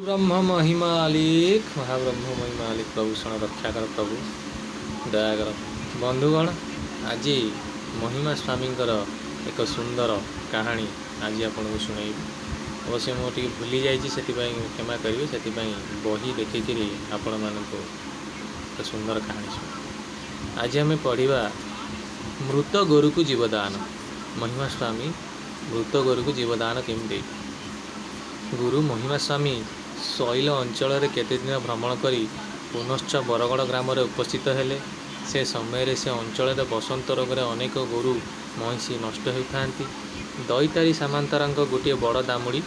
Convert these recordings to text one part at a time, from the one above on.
ब्रह्म महिमा आलिक महाब्रह्म महिमा आलिक प्रभु क्षण रक्षा कर प्रभु दयाकर बंधुगण आज महिमा स्वामींकर एक सुंदर कहानी आज आपको शुणेबी। अवश्य मुझे भूली जाइए से क्षमा करेंगे से बही देखिकी आपण मानक एक सुंदर कहानी शुण। आज आम पढ़ा मृत गोरु को जीवदान। महिमा स्वामी मृत गोरु को जीवदान केमती। गुरु महिमा स्वामी शैल अंचल केते दिन भ्रमण करी पुनश्च बरगड़ ग्राम उपस्थित हेले। से समय से अंचल बसंत रोग अनेक गोरु महिषी नष्ट होता। दैतारी सामंतरा गोटे बड़ दामुड़ी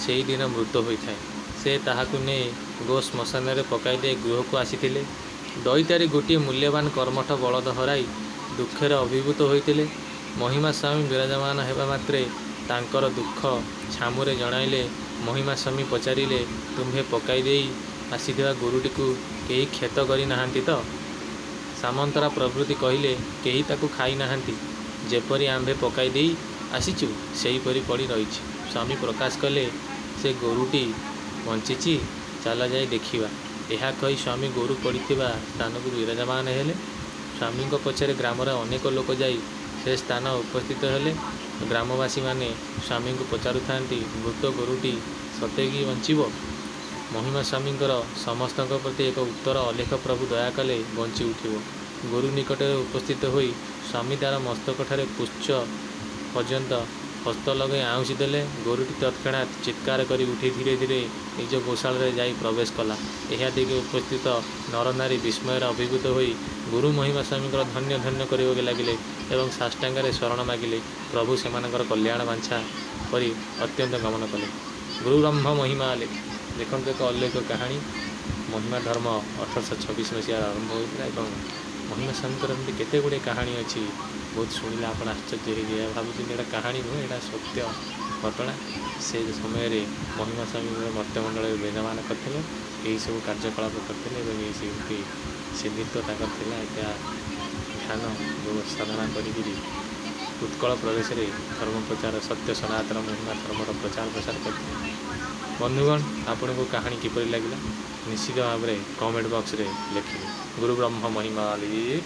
से दिन मृत होता है। से ताहाकु ने गो श्मशान में पकाई गृह को आसी दैतारी गोटे मूल्यवान कर्मठ बलद हराई दुखेर अभिभूत होते। महिमा स्वामी विराजमान होगा मात्रे तांकर दुख छामुरे जणाइले। महिमा स्वामी पचारे तुम्हें पकाई दे आसीथिबा गोरुटी को कई क्षत करना तो? सामंतरा प्रभृति कहले कहीं ताकू खाई नाहांती। जेपरी आंभे पकाई दे आसीचु सेहीपरी पड़ी रही। स्वामी प्रकाश कले से गोरुटी बंची चल जाए देखा। यह कही स्वामी गोरु पड़ी स्थान को विराजमान हेले। स्वामी पछरे ग्राम अनेक लोक जाई से स्थान उपस्थित हेले। ग्रामवासी माने स्वामी को पचारुता मृत गोरुटी सतेगी बंचब। महिमा स्वामी समस्त प्रति एक उत्तर अलेख प्रभु दया कले बंची उठिब। गुरु निकट उपस्थित होई स्वामी तार मस्तक ठारे पुच्छ पर्यंत हस्त लगे आउसी देले। गोरुटी तत्क्षणात चित्कार करी उठी धीरे धीरे निज गोशाल जाई प्रवेश कला। यह दिगे उपस्थित नर नारी विस्मयर अभिभूत होई गुरु महिमा स्वामी धन्य धन्य करने लगिले एवं साष्टांगे शरण मागिले। प्रभु से कल्याण बांछा करी अत्यंत गमन कले। गुरु ब्रह्म महिमा आले देखो एक अल्लेख कहानी। महिमा धर्म 1826 मसीह आरंभ होता है। महिमा स्वामी केते गुड़े कहानी अच्छी बहुत शुणिले आप आश्चर्य हो भावुँ ये कहानी नुहे यहाँ सत्य घटना। से समय महिमा स्वामी मर्त्यमंडल विराजमान करते यही सब कार्यकलाप करते सिद्धित्व ध्यान साधना करी उत्कल प्रदेश में धर्म प्रचार सत्य सनातन महिमा धर्मर प्रचार प्रसार करते। बंधुगण आपण को कहानी किपरि लगिला निश्चित भाव में कमेंट बॉक्स रे लिखिए। गुरु ब्रह्म महिमा आलिक।